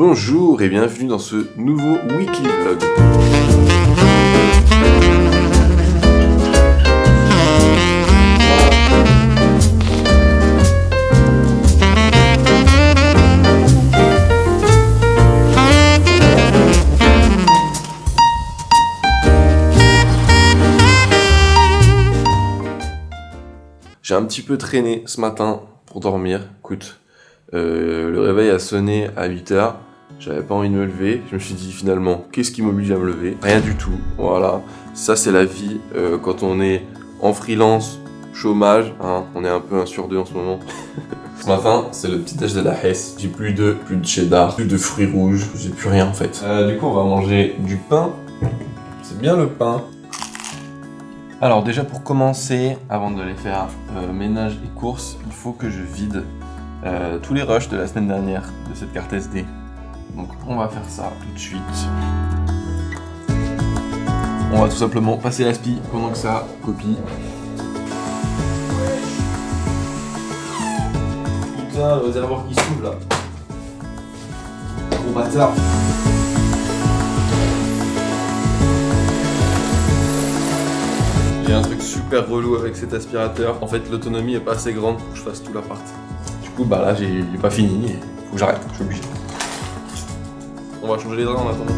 Bonjour et bienvenue dans ce nouveau weekly vlog. J'ai un petit peu traîné ce matin pour dormir. Écoute, le réveil a sonné à 8h. J'avais pas envie de me lever. Je me suis dit finalement, qu'est-ce qui m'oblige à me lever? Rien du tout. Voilà. Ça, c'est la vie quand on est en freelance, chômage. Hein, on est un peu 1 sur 2 en ce moment. Ce matin, c'est le petit déj de la Hesse. J'ai plus de cheddar, plus de fruits rouges. J'ai plus rien en fait. Du coup, on va manger du pain. C'est bien le pain. Alors déjà pour commencer, avant de les faire ménage et courses, il faut que je vide tous les rushs de la semaine dernière de cette carte SD. Donc on va faire ça tout de suite. On va tout simplement passer l'aspi pendant que ça copie. Putain, le réservoir qui s'ouvre là. Gros bâtard. J'ai un truc super relou avec cet aspirateur. En fait, l'autonomie est pas assez grande pour que je fasse tout l'appart. Du coup, bah là, j'ai pas fini et faut que j'arrête, je suis obligé. On va changer les draps en attendant.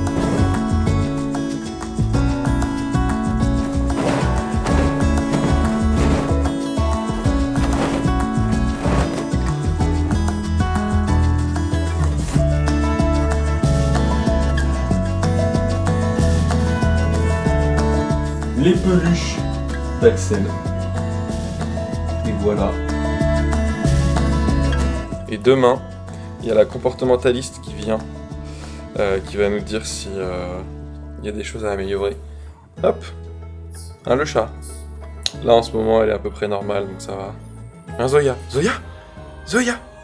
Les peluches d'Axel. Et voilà. Et demain, il y a la comportementaliste qui vient, qui va nous dire si il y a des choses à améliorer. Hop, hein, le chat. Là en ce moment, elle est à peu près normale, donc ça va. Hein, Zoya.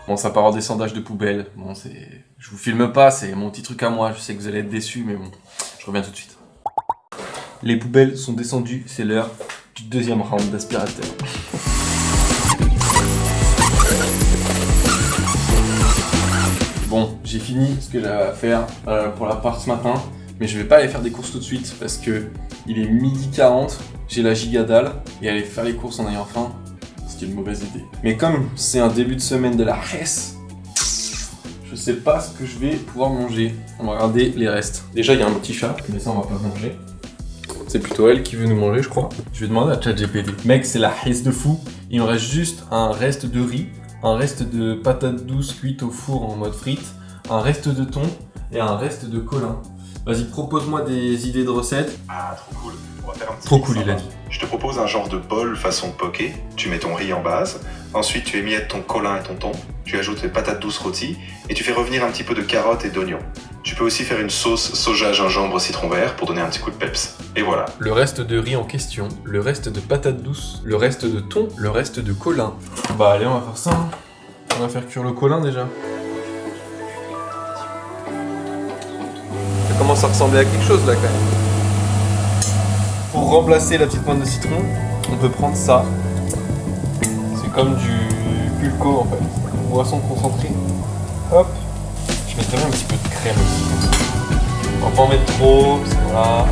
Bon, ça part en descendage de poubelle. Bon, je vous filme pas, c'est mon petit truc à moi. Je sais que vous allez être déçus, mais bon, je reviens tout de suite. Les poubelles sont descendues, c'est l'heure du deuxième round d'aspirateur. Bon, j'ai fini ce que j'avais à faire pour l'appart ce matin, mais je vais pas aller faire des courses tout de suite parce que il est 12h40, j'ai la giga-dalle, et aller faire les courses en ayant faim, c'est une mauvaise idée. Mais comme c'est un début de semaine de la Hesse, je sais pas ce que je vais pouvoir manger. On va regarder les restes. Déjà, il y a un petit chat, mais ça on va pas manger. C'est plutôt elle qui veut nous manger, je crois. Je vais demander à ChatGPT. Mec, c'est la Hesse de fou. Il me reste juste un reste de riz, un reste de patates douces cuites au four en mode frites, un reste de thon et un reste de colin. Vas-y, propose-moi des idées de recettes. Ah, trop cool. On va faire un petit Trop mix, cool, ça il a va. dit. Je te propose un genre de bol façon poké. Tu mets ton riz en base. Ensuite, tu émiettes ton colin et ton thon. Tu ajoutes les patates douces rôties. Et tu fais revenir un petit peu de carottes et d'oignons. Tu peux aussi faire une sauce soja, gingembre, citron vert pour donner un petit coup de peps. Et voilà. Le reste de riz en question, le reste de patates douces, le reste de thon, le reste de colin. Bah allez, on va faire ça. Hein. On va faire cuire le colin déjà. Ça commence à ressembler à quelque chose là quand même. Pour remplacer la petite pointe de citron, on peut prendre ça. C'est comme du pulco en fait. Boisson concentrée. Hop. Je mettrais bien un petit peu de crème aussi. On va pas en mettre trop, parce que voilà.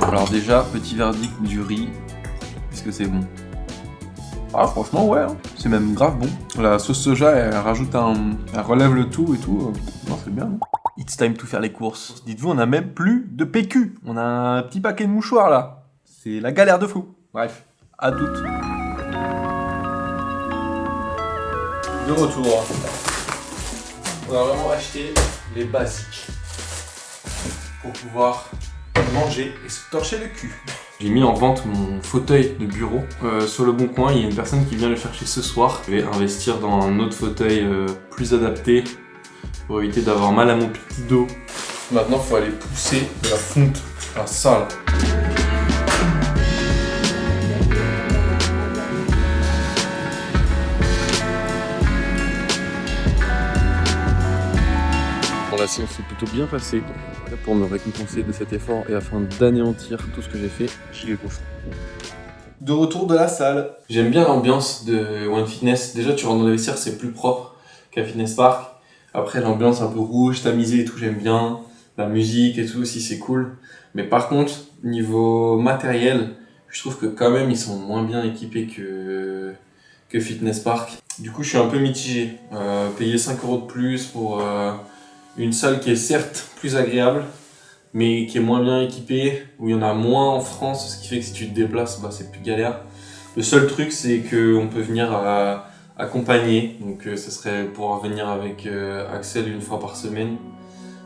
Alors déjà, petit verdict du riz. Est-ce que c'est bon? Ah franchement ouais, hein. C'est même grave bon. La sauce soja, elle rajoute elle relève le tout et tout. Non, c'est bien. Hein. It's time to faire les courses. Dites-vous, on a même plus de PQ. On a un petit paquet de mouchoirs là. C'est la galère de fou. Bref, à toutes. De retour. On a vraiment acheté les basiques pour pouvoir manger et se torcher le cul. J'ai mis en vente mon fauteuil de bureau sur le bon coin. Il y a une personne qui vient le chercher ce soir. Je vais investir dans un autre fauteuil plus adapté pour éviter d'avoir mal à mon petit dos. Maintenant, il faut aller pousser de la fonte à ça là. La séance s'est plutôt bien passée. Pour me récompenser de cet effort et afin d'anéantir tout ce que j'ai fait, j'y vais cochon. De retour de la salle. J'aime bien l'ambiance de One Fitness. Déjà, tu rentres dans le vestiaire, c'est plus propre qu'à Fitness Park. Après, l'ambiance un peu rouge, tamisée et tout, j'aime bien. La musique et tout aussi, c'est cool. Mais par contre, niveau matériel, je trouve que quand même, ils sont moins bien équipés que Fitness Park. Du coup, je suis un peu mitigé. Payer 5 € de plus pour une salle qui est certes plus agréable, mais qui est moins bien équipée, où il y en a moins en France, ce qui fait que si tu te déplaces, bah, c'est plus galère. Le seul truc, c'est qu'on peut venir accompagner, donc ça serait pouvoir venir avec Axel une fois par semaine.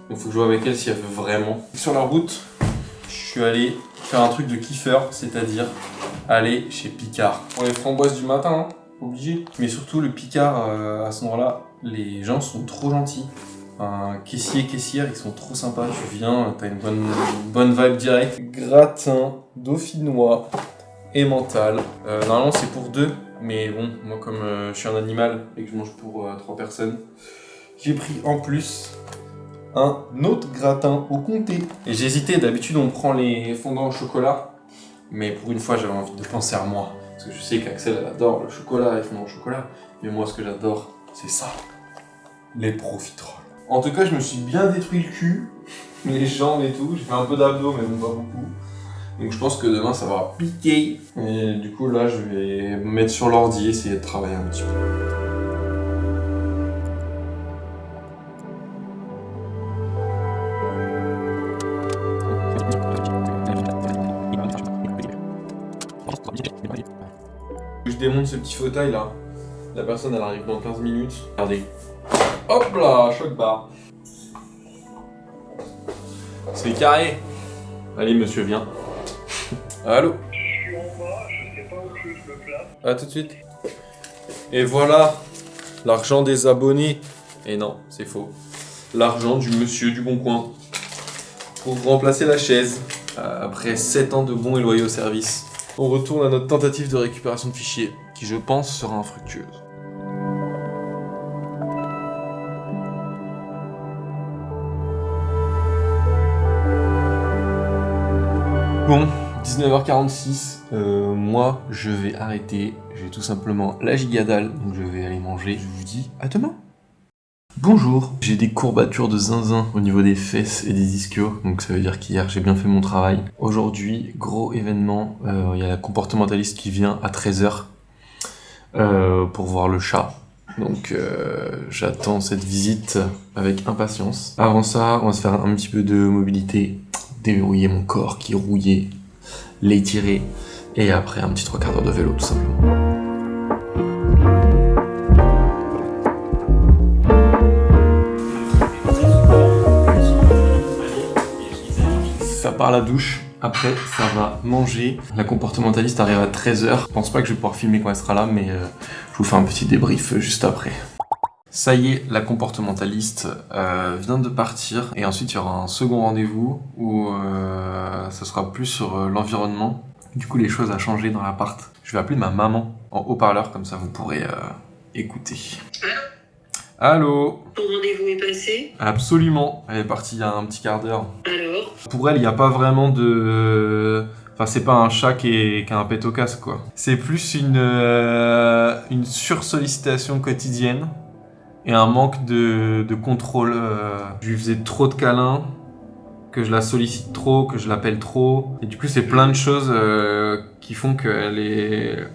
Donc faut que je joue avec elle si elle veut vraiment. Sur la route, je suis allé faire un truc de kiffeur, c'est-à-dire aller chez Picard. Pour les framboises du matin, hein, obligé. Mais surtout le Picard, à ce moment-là, les gens sont trop gentils. Caissière, ils sont trop sympas. Tu viens, t'as une bonne vibe directe. Gratin dauphinois et mental. Normalement c'est pour 2, mais bon, moi comme je suis un animal et que je mange pour 3 personnes, j'ai pris en plus un autre gratin au comté. Et j'ai hésité, d'habitude on prend les fondants au chocolat, mais pour une fois j'avais envie de penser à moi. Parce que je sais qu'Axel elle adore le chocolat, les fondants au chocolat, mais moi ce que j'adore, c'est ça, les profiteroles. En tout cas, je me suis bien détruit le cul, les jambes et tout. J'ai fait un peu d'abdos, mais bon, pas beaucoup. Donc je pense que demain, ça va piquer. Et du coup, là, je vais me mettre sur l'ordi, essayer de travailler un petit peu. Je démonte ce petit fauteuil là. La personne, elle arrive dans 15 minutes. Regardez. Hop là, choc barre. C'est carré. Allez, monsieur, viens. Allô? Je suis en bas, je sais pas où je me place. À tout de suite. Et voilà, l'argent des abonnés. Et non, c'est faux. L'argent du monsieur du Bon Coin. Pour remplacer la chaise. Après 7 ans de bons et loyaux services. On retourne à notre tentative de récupération de fichiers, qui je pense sera infructueuse. Bon, 19h46, moi je vais arrêter, j'ai tout simplement la gigadale, donc je vais aller manger. Je vous dis à demain. Bonjour, j'ai des courbatures de zinzin au niveau des fesses et des ischios, donc ça veut dire qu'hier j'ai bien fait mon travail. Aujourd'hui, gros événement, il y a la comportementaliste qui vient à 13h pour voir le chat. Donc j'attends cette visite avec impatience. Avant ça, on va se faire un petit peu de mobilité, déverrouiller mon corps qui est rouillé, l'étirer, et après un petit 3/4 d'heure de vélo tout simplement. Ça part la douche, après ça va manger. La comportementaliste arrive à 13h. Je pense pas que je vais pouvoir filmer quand elle sera là, mais je vous fais un petit débrief juste après. Ça y est, la comportementaliste vient de partir, et ensuite il y aura un second rendez-vous où ça sera plus sur l'environnement. Du coup, les choses à changer dans l'appart. Je vais appeler ma maman en haut-parleur, comme ça vous pourrez écouter. Allô? Ton rendez-vous est passé? Absolument, elle est partie il y a un petit quart d'heure. Alors? Pour elle, il n'y a pas vraiment de... Enfin, c'est pas un chat qui a un pet au casque, quoi. C'est plus une sursollicitation quotidienne et un manque de contrôle. Je lui faisais trop de câlins, que je la sollicite trop, que je l'appelle trop. Et du coup, c'est plein de choses qui font qu'elle est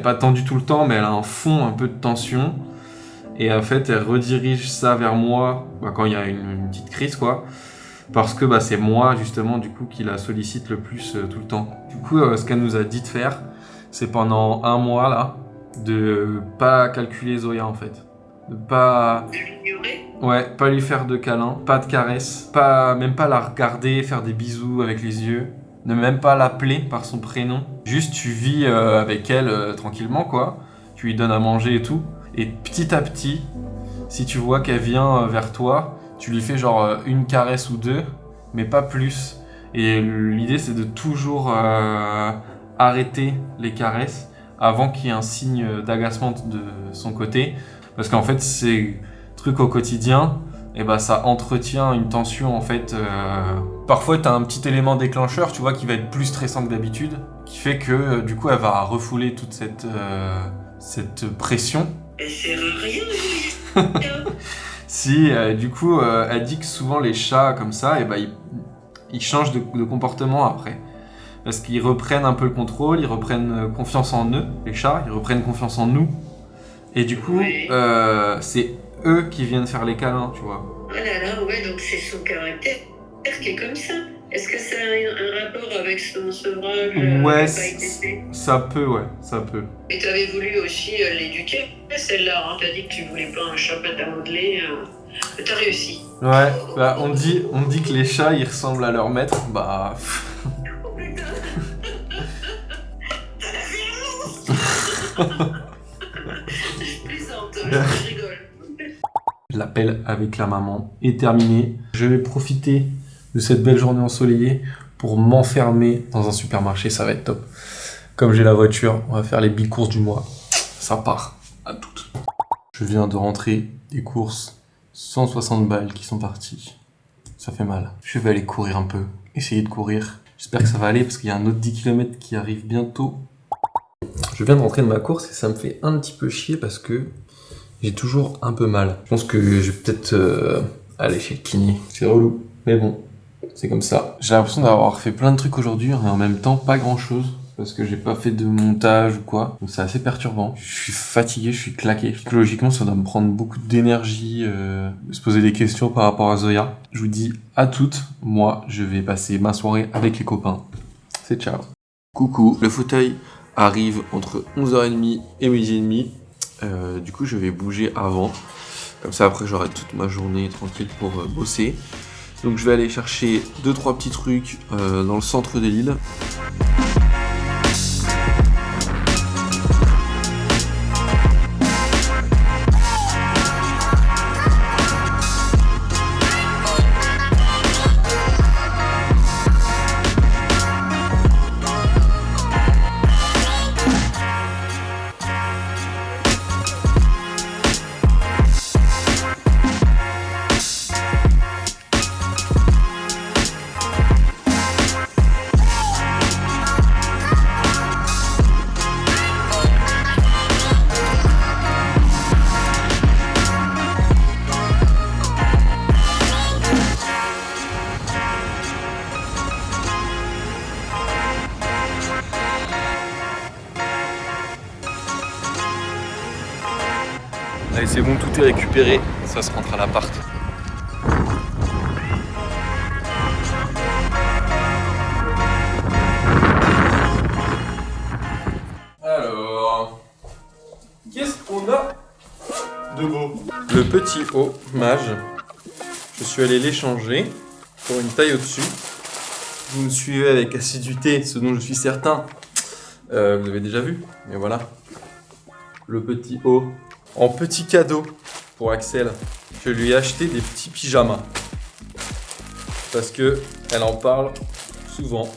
pas tendue tout le temps, mais elle a un fond un peu de tension. Et en fait, elle redirige ça vers moi quand il y a une petite crise, quoi. Parce que c'est moi, justement, du coup, qui la sollicite le plus tout le temps. Du coup, ce qu'elle nous a dit de faire, c'est pendant 1 mois, là, de pas calculer Zoya, en fait. De pas... L'ignorer? Ouais, pas lui faire de câlins, pas de caresses, même pas la regarder, faire des bisous avec les yeux. Ne même pas l'appeler par son prénom. Juste, tu vis avec elle tranquillement, quoi. Tu lui donnes à manger et tout. Et petit à petit, si tu vois qu'elle vient vers toi, tu lui fais genre une caresse ou 2, mais pas plus. Et l'idée, c'est de toujours arrêter les caresses avant qu'il y ait un signe d'agacement de son côté. Parce qu'en fait, ces trucs au quotidien, ça entretient une tension en fait. Parfois, tu as un petit élément déclencheur, tu vois, qui va être plus stressant que d'habitude, qui fait que du coup elle va refouler toute cette pression. Elle sert à rien. Si du coup elle dit que souvent les chats comme ça, et ils changent de comportement après. Parce qu'ils reprennent un peu le contrôle, ils reprennent confiance en eux, les chats, ils reprennent confiance en nous. Et du coup, Oui. c'est eux qui viennent faire les câlins, tu vois. Oh là là, ouais, donc c'est son caractère qui est comme ça. Est-ce que ça a un rapport avec son sevrage Ouais, qui a pas été fait? ça peut, ouais, ça peut. Et tu avais voulu aussi l'éduquer, celle-là. Hein. Tu as dit que tu voulais pas un chat pâte à modeler. Tu as réussi. Ouais, bah, on dit que les chats, ils ressemblent à leur maître, bah... Oh putain. T'as la violence. Je plaisante, je rigole. L'appel avec la maman est terminé. Je vais profiter de cette belle journée ensoleillée pour m'enfermer dans un supermarché, ça va être top. Comme j'ai la voiture, on va faire les big courses du mois. Ça part, à toutes. Je viens de rentrer des courses, 160 balles qui sont parties. Ça fait mal. Je vais aller courir un peu, essayer de courir. J'espère que ça va aller parce qu'il y a un autre 10 km qui arrive bientôt. Je viens de rentrer de ma course et ça me fait un petit peu chier parce que j'ai toujours un peu mal. Je pense que je vais peut-être aller chez le kiné. C'est relou, mais bon, c'est comme ça. J'ai l'impression d'avoir fait plein de trucs aujourd'hui, mais en même temps pas grand-chose. Parce que j'ai pas fait de montage ou quoi. Donc c'est assez perturbant. Je suis fatigué, je suis claqué. Psychologiquement, ça doit me prendre beaucoup d'énergie de se poser des questions par rapport à Zoya. Je vous dis à toutes, moi, je vais passer ma soirée avec les copains. C'est ciao. Coucou, le fauteuil arrive entre 11h30 et midi et demi. Du coup, je vais bouger avant. Comme ça, après, j'aurai toute ma journée tranquille pour bosser. Donc, je vais aller chercher 2-3 petits trucs dans le centre de l'île. Allez, c'est bon, tout est récupéré. Ça se rentre à l'appart. Alors, qu'est-ce qu'on a de beau? Le petit haut mage. Je suis allé l'échanger pour une taille au-dessus. Vous me suivez avec assiduité, ce dont je suis certain. Vous avez déjà vu, mais voilà. Le petit haut. En petit cadeau pour Axel, je lui ai acheté des petits pyjamas. Parce que elle en parle souvent.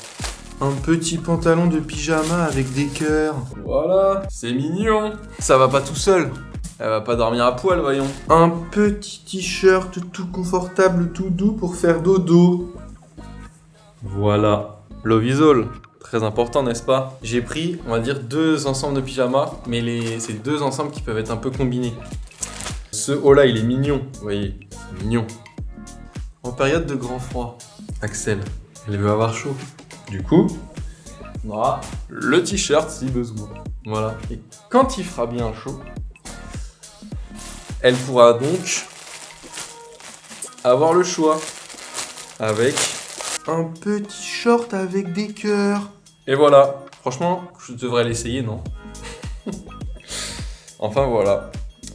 Un petit pantalon de pyjama avec des cœurs. Voilà, c'est mignon. Ça va pas tout seul. Elle va pas dormir à poil, voyons. Un petit t-shirt tout confortable, tout doux pour faire dodo. Voilà. Lovisol. Très important, n'est-ce pas? J'ai pris, on va dire, 2 ensembles de pyjamas, mais c'est 2 ensembles qui peuvent être un peu combinés. Ce haut-là, il est mignon, vous voyez, mignon. En période de grand froid, Axel, elle veut avoir chaud. Du coup, on aura le t-shirt si besoin. Voilà. Et quand il fera bien chaud, elle pourra donc avoir le choix avec un petit short avec des cœurs. Et voilà. Franchement, je devrais l'essayer, non? Enfin voilà.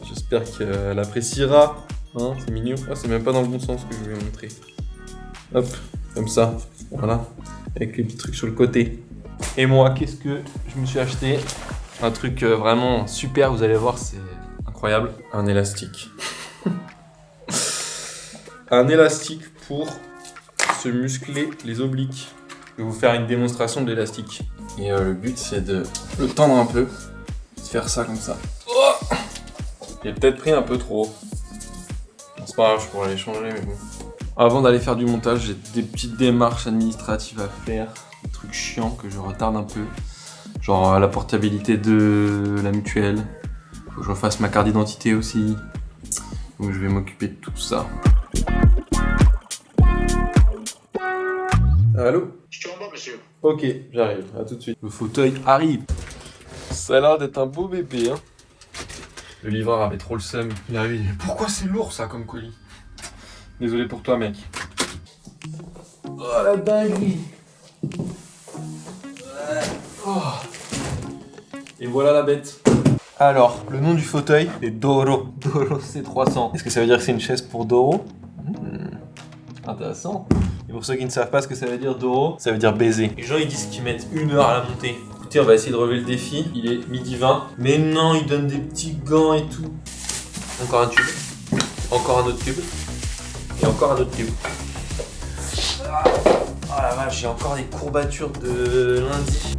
J'espère qu'elle appréciera. Hein, c'est mignon. Ah, c'est même pas dans le bon sens que je vais montrer. Hop, comme ça. Voilà. Avec les petits trucs sur le côté. Et moi, qu'est-ce que je me suis acheté? Un truc vraiment super, vous allez voir, c'est incroyable. Un élastique. Un élastique pour se muscler les obliques. Je vais vous faire une démonstration de l'élastique. Et le but, c'est de le tendre un peu. De faire ça comme ça. Oh, j'ai peut-être pris un peu trop. Bon, c'est pas grave, je pourrais les changer, mais bon. Avant d'aller faire du montage, j'ai des petites démarches administratives à faire. Des trucs chiants que je retarde un peu. Genre la portabilité de la mutuelle. Faut que je refasse ma carte d'identité aussi. Donc je vais m'occuper de tout ça. Allô? Je suis en bas, monsieur. Ok, j'arrive, à tout de suite. Le fauteuil arrive. Ça a l'air d'être un beau bébé, hein. Le livreur avait trop le seum. Il est arrivé, il dit, pourquoi c'est lourd ça comme colis? Désolé pour toi, mec. Oh la dinguerie. Oh. Et voilà la bête. Alors, le nom du fauteuil est Doro. Doro C300. Est-ce que ça veut dire que c'est une chaise pour Doro? Intéressant. Et pour ceux qui ne savent pas ce que ça veut dire Doro, ça veut dire baiser. Les gens ils disent qu'ils mettent 1 heure à la montée. Écoutez, on va essayer de relever le défi. Il est 12h20. Mais non, ils donnent des petits gants et tout. Encore un tube. Encore un autre tube. Et encore un autre tube. Oh la vache, j'ai encore des courbatures de lundi.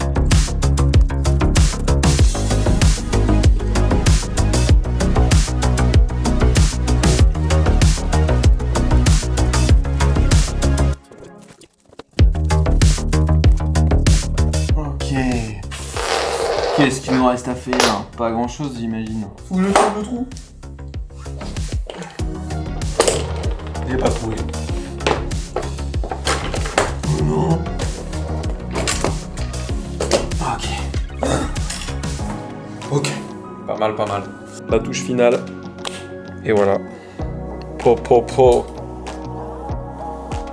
Qu'est-ce qu'il nous reste à faire? Pas grand chose, j'imagine. Faut que je trouve le trou. J'ai pas trouvé. Oh non. Ok. Ok. Pas mal, pas mal. La touche finale. Et voilà. Po.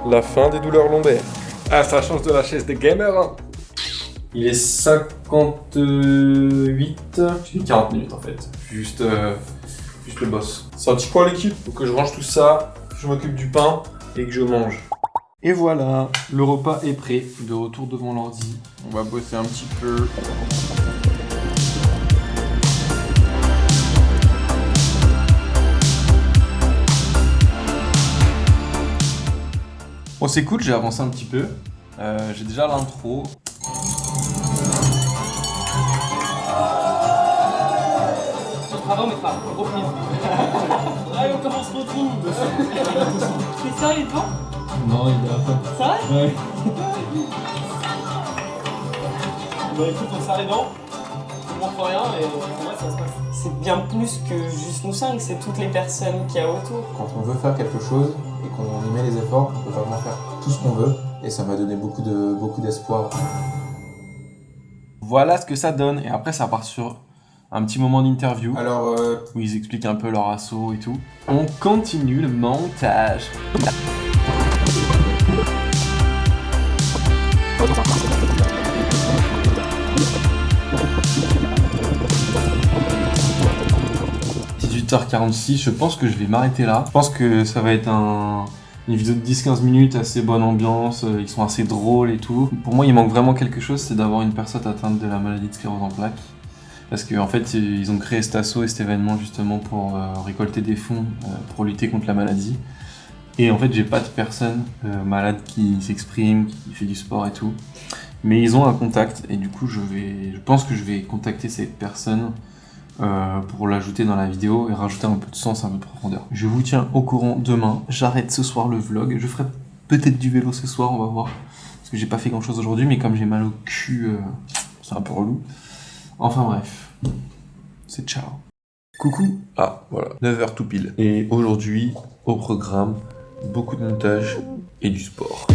La fin des douleurs lombaires. Ah, ça change de la chaise des gamers, hein. Il est 58. J'ai 40 minutes en fait. Juste le boss. Ça dit quoi l'équipe? Faut que je range tout ça, que je m'occupe du pain et que je mange. Et voilà, le repas est prêt. De retour devant l'ordi. On va bosser un petit peu. Bon, c'est cool, j'ai avancé un petit peu. J'ai déjà l'intro. Avant, mais pas reprise. Allez, on commence trop tout. T'es sérieux devant? Non, il est à fond. Ça va? Ouais. Bah écoute, on serre les dents, on montre rien et ouais, ça se passe. C'est bien plus que juste nous 5, c'est toutes les personnes qu'il y a autour. Quand on veut faire quelque chose et qu'on y met les efforts, on peut vraiment faire tout ce qu'on veut. Et ça m'a donné beaucoup d'espoir. Voilà ce que ça donne. Et après, ça part sur un petit moment d'interview. Alors, où ils expliquent un peu leur assaut et tout. On continue le montage. h46, je pense que je vais m'arrêter là. Je pense que ça va être une vidéo de 10-15 minutes, assez bonne ambiance, ils sont assez drôles et tout. Pour moi, il manque vraiment quelque chose, c'est d'avoir une personne atteinte de la maladie de sclérose en plaques. Parce qu'en fait, ils ont créé cet assaut et cet événement justement pour récolter des fonds pour lutter contre la maladie. Et en fait, j'ai pas de personne malade qui s'exprime, qui fait du sport et tout. Mais ils ont un contact et du coup, je pense que je vais contacter cette personne pour l'ajouter dans la vidéo et rajouter un peu de sens, un peu de profondeur. Je vous tiens au courant demain. J'arrête ce soir le vlog. Je ferai peut-être du vélo ce soir, on va voir. Parce que j'ai pas fait grand chose aujourd'hui, mais comme j'ai mal au cul, c'est un peu relou. Enfin bref, c'est ciao. Coucou. Ah, voilà, 9h tout pile. Et aujourd'hui, au programme, beaucoup de montage et du sport.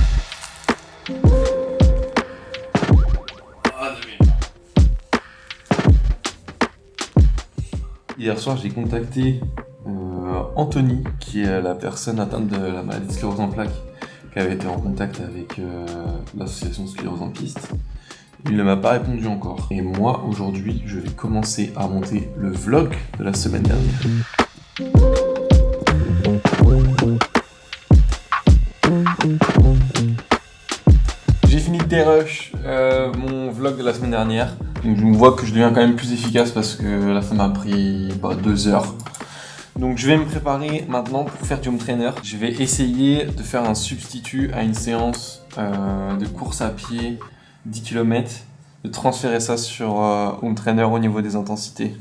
Hier soir, j'ai contacté Anthony, qui est la personne atteinte de la maladie de sclérose en plaques, qui avait été en contact avec l'association Sclérose en piste. Il ne m'a pas répondu encore. Et moi, aujourd'hui, je vais commencer à monter le vlog de la semaine dernière. J'ai fini de dérush mon vlog de la semaine dernière. Donc je vois que je deviens quand même plus efficace parce que là ça m'a pris 2 heures. Donc je vais me préparer maintenant pour faire du home trainer. Je vais essayer de faire un substitut à une séance de course à pied 10 km, de transférer ça sur home trainer au niveau des intensités.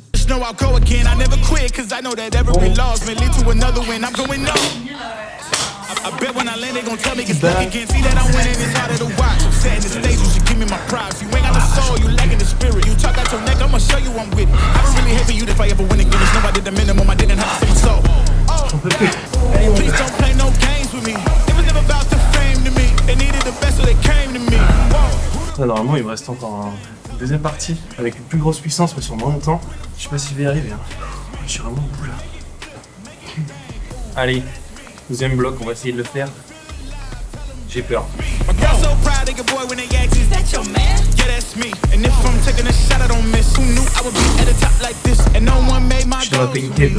I bet when I land, they gon' tell me get stuck again. See that I'm winning, it's harder to watch. I'm setting the stage, you should give me my props. You ain't got the soul, you lacking the spirit. You talk out your neck, I'ma show you I'm with it. I don't really hate for you if I ever win again. It's nobody did the minimum, I didn't have to say so. Please don't play no games with me. It was never about the fame to me. They needed the best, so they came to me. Là, normalement, il me reste encore une deuxième partie avec une plus grosse puissance, mais sur moins longtemps. Je sais pas si je vais y arriver. Hein. Je suis vraiment au bout là. Allez, deuxième bloc, on va essayer de le faire. J'ai peur. Je dois payer une tape.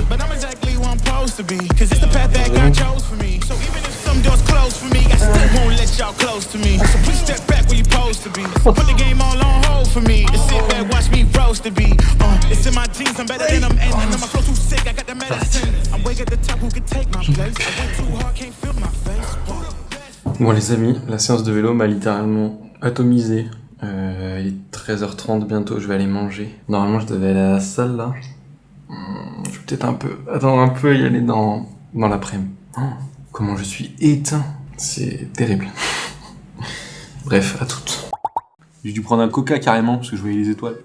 Bon les amis, la séance de vélo m'a littéralement atomisé. Il est 13h30 bientôt, je vais aller manger. Normalement je devais aller à la salle là. Je vais peut-être attendre un peu et y aller dans l'après-midi. Oh, comment je suis éteint, c'est terrible. Bref, à toutes. J'ai dû prendre un coca carrément parce que je voyais les étoiles.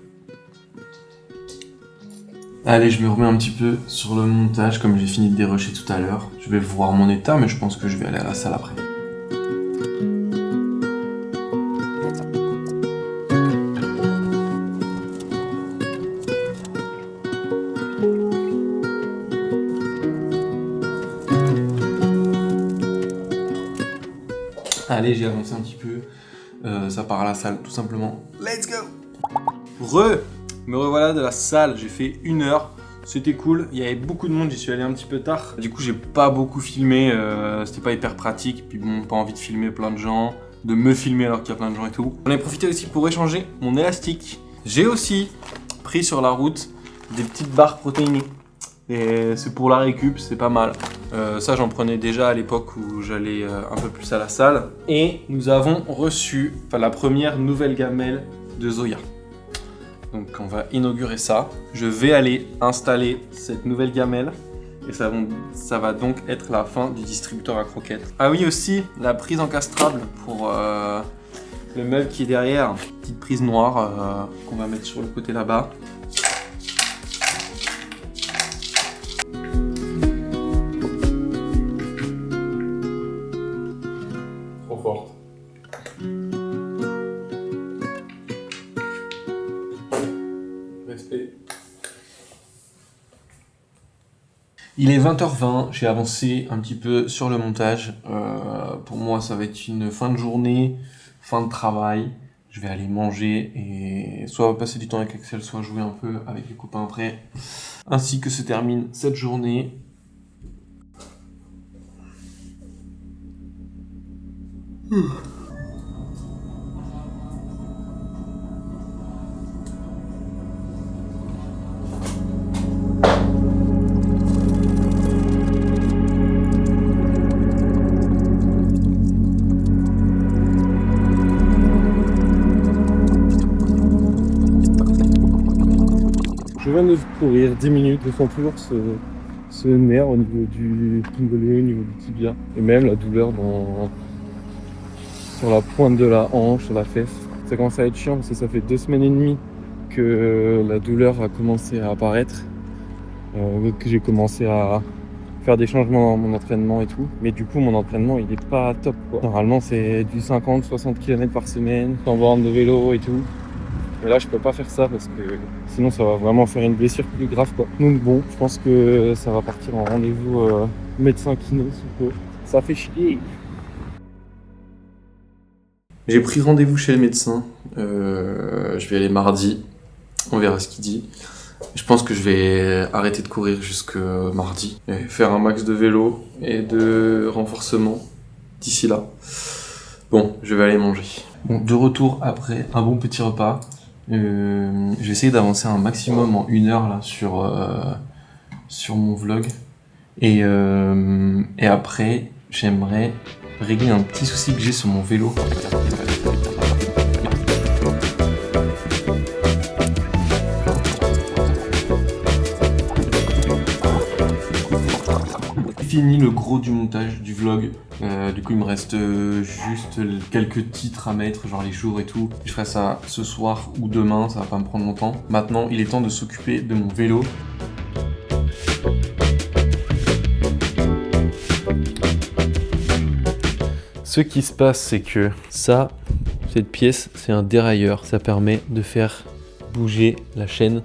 Allez, je me remets un petit peu sur le montage comme j'ai fini de dérusher tout à l'heure. Je vais voir mon état mais je pense que je vais aller à la salle après. Allez, j'ai avancé un petit peu. Ça part à la salle, tout simplement. Let's go! Me revoilà de la salle. J'ai fait 1 heure. C'était cool. Il y avait beaucoup de monde. J'y suis allé un petit peu tard. Du coup, j'ai pas beaucoup filmé. C'était pas hyper pratique. Puis bon, pas envie de filmer plein de gens. De me filmer alors qu'il y a plein de gens et tout. J'en ai profité aussi pour échanger mon élastique. J'ai aussi pris sur la route des petites barres protéinées. Et c'est pour la récup, c'est pas mal. Ça, j'en prenais déjà à l'époque où j'allais un peu plus à la salle. Et nous avons reçu la première nouvelle gamelle de Zoya. Donc on va inaugurer ça. Je vais aller installer cette nouvelle gamelle. Et ça va donc être la fin du distributeur à croquettes. Ah oui, aussi la prise encastrable pour le meuble qui est derrière. Petite prise noire qu'on va mettre sur le côté là-bas. Il est 20h20, j'ai avancé un petit peu sur le montage. Pour moi, ça va être une fin de journée, fin de travail. Je vais aller manger et soit passer du temps avec Axel, soit jouer un peu avec les copains après. Ainsi que se termine cette journée. Je viens de courir 10 minutes, je sens toujours ce nerf au niveau du mollet, au niveau du tibia. Et même la douleur sur la pointe de la hanche, sur la fesse. Ça commence à être chiant parce que ça fait 2 semaines et demie que la douleur a commencé à apparaître. Que j'ai commencé à faire des changements dans mon entraînement et tout. Mais du coup, mon entraînement, il est pas top, quoi. Normalement, c'est du 50-60 km par semaine, sans borne de vélo et tout. Mais là, je peux pas faire ça parce que sinon, ça va vraiment faire une blessure plus grave, quoi. Donc bon, je pense que ça va partir en rendez-vous médecin kiné, sous peu. Ça fait chier. J'ai pris rendez-vous chez le médecin. Je vais aller mardi. On verra ce qu'il dit. Je pense que je vais arrêter de courir jusque mardi. Et faire un max de vélo et de renforcement d'ici là. Bon, je vais aller manger. Bon, de retour après un bon petit repas. Je vais essayer d'avancer un maximum en 1 heure là sur mon vlog. Et après, j'aimerais régler un petit souci que j'ai sur mon vélo. fini le gros du montage du vlog. Du coup il me reste juste quelques titres à mettre, genre les jours et tout. Je ferai ça ce soir ou demain, ça va pas me prendre longtemps. Maintenant il est temps de s'occuper de mon vélo. Ce qui se passe, c'est que ça, cette pièce, c'est un dérailleur. Ça permet de faire bouger la chaîne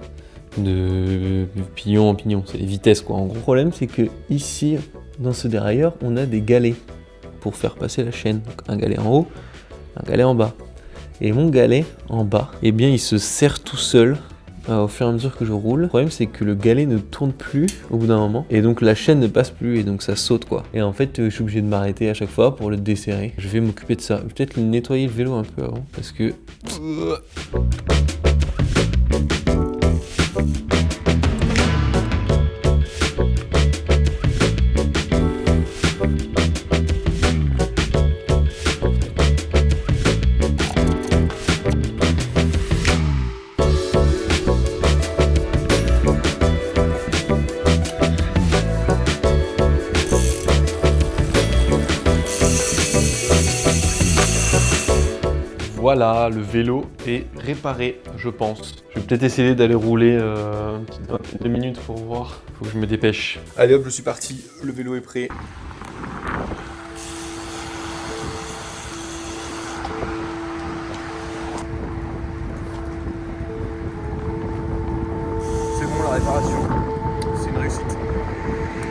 de pignon en pignon. C'est les vitesses, quoi. En gros, le problème, c'est que ici, dans ce dérailleur, on a des galets pour faire passer la chaîne. Donc, un galet en haut, un galet en bas. Et mon galet en bas, eh bien, il se serre tout seul. Au fur et à mesure que je roule. Le problème c'est que le galet ne tourne plus au bout d'un moment et donc la chaîne ne passe plus et donc ça saute quoi. Et en fait je suis obligé de m'arrêter à chaque fois pour le desserrer. Je vais m'occuper de ça. Je vais peut-être nettoyer le vélo un peu avant parce que... Voilà, le vélo est réparé, je pense. Je vais peut-être essayer d'aller rouler une petite vingtaine de minutes pour voir. Faut que je me dépêche. Allez hop, je suis parti. Le vélo est prêt. C'est bon, la réparation. C'est une réussite.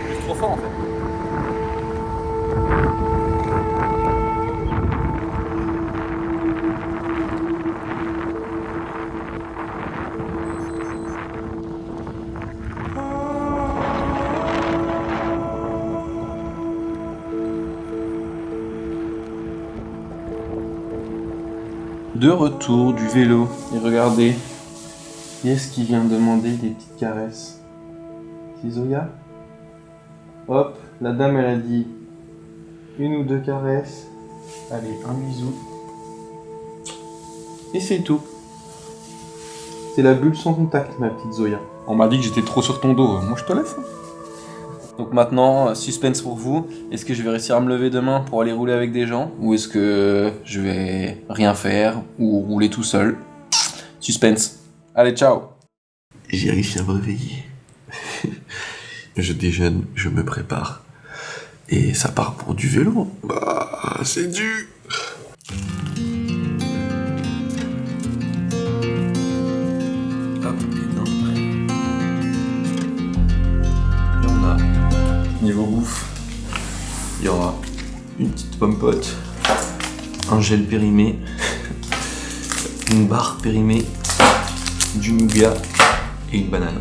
Je suis trop fort en fait. De retour du vélo, et regardez, qui est-ce qui vient demander des petites caresses? C'est Zoya? Hop, la dame elle a dit une ou deux caresses, allez, un bisou, et c'est tout. C'est la bulle sans contact, ma petite Zoya. On m'a dit que j'étais trop sur ton dos, moi je te laisse. Donc maintenant, suspense pour vous, est-ce que je vais réussir à me lever demain pour aller rouler avec des gens? Ou est-ce que je vais rien faire ou rouler tout seul? Suspense. Allez, ciao! J'ai réussi à me réveiller. Je déjeune, je me prépare. Et ça part pour du vélo. Bah, c'est dû! Hop, et non. Et on a, niveau bouffe, il y aura une petite pomme-pote, un gel périmé, une barre périmée, du nougat et une banane.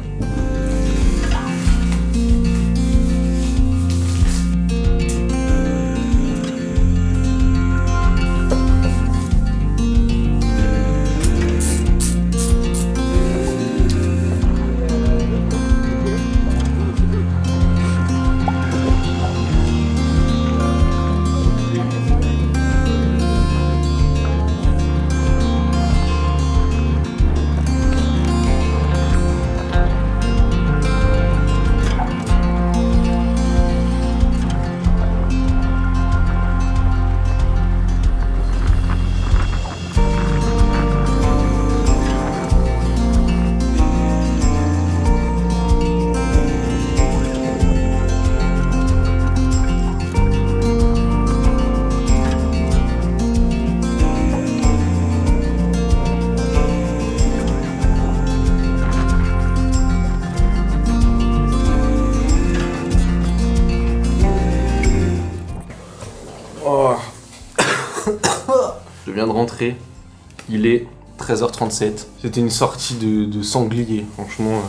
Je viens de rentrer, il est 13h37. C'était une sortie de sanglier, franchement.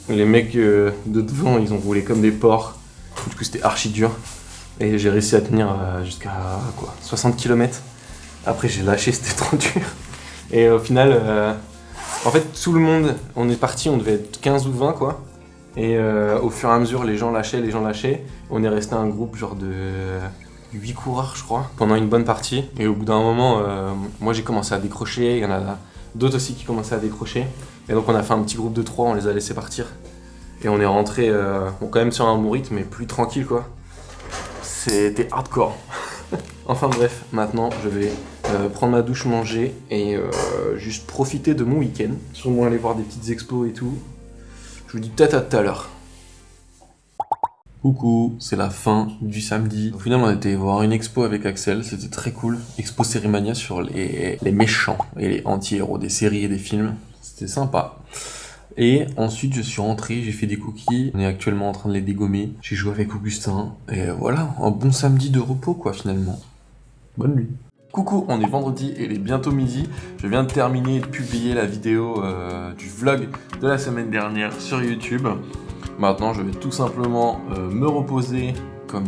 Les mecs de devant, ils ont roulé comme des porcs. Du coup, c'était archi dur. Et j'ai réussi à tenir jusqu'à 60 km. Après, j'ai lâché, c'était trop dur. Et au final, en fait, tout le monde, on est parti, on devait être 15 ou 20 quoi. Et au fur et à mesure, les gens lâchaient. On est resté un groupe genre de 8 coureurs, je crois, pendant une bonne partie. Et au bout d'un moment, moi j'ai commencé à décrocher, il y en a d'autres aussi qui commençaient à décrocher. Et donc on a fait un petit groupe de 3, on les a laissés partir. Et on est rentré quand même sur un bon rythme, mais plus tranquille quoi. c'était hardcore. Enfin bref, maintenant je vais prendre ma douche, manger et juste profiter de mon week-end. Sûrement aller voir des petites expos et tout. Je vous dis peut-être à tout à l'heure. Coucou, c'est la fin du samedi. Au final, on a été voir une expo avec Axel, c'était très cool. Expo Sérimania sur les méchants et les anti-héros des séries et des films. C'était sympa. Et ensuite, je suis rentré, j'ai fait des cookies. On est actuellement en train de les dégommer. J'ai joué avec Augustin. Et voilà, un bon samedi de repos, quoi, finalement. Bonne nuit. Coucou, on est vendredi et il est bientôt midi. Je viens de terminer de publier la vidéo du vlog de la semaine dernière sur YouTube. Maintenant, je vais tout simplement me reposer comme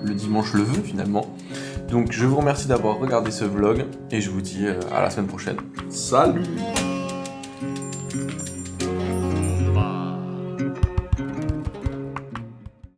le dimanche le veut, finalement. Donc, je vous remercie d'avoir regardé ce vlog et je vous dis à la semaine prochaine. Salut!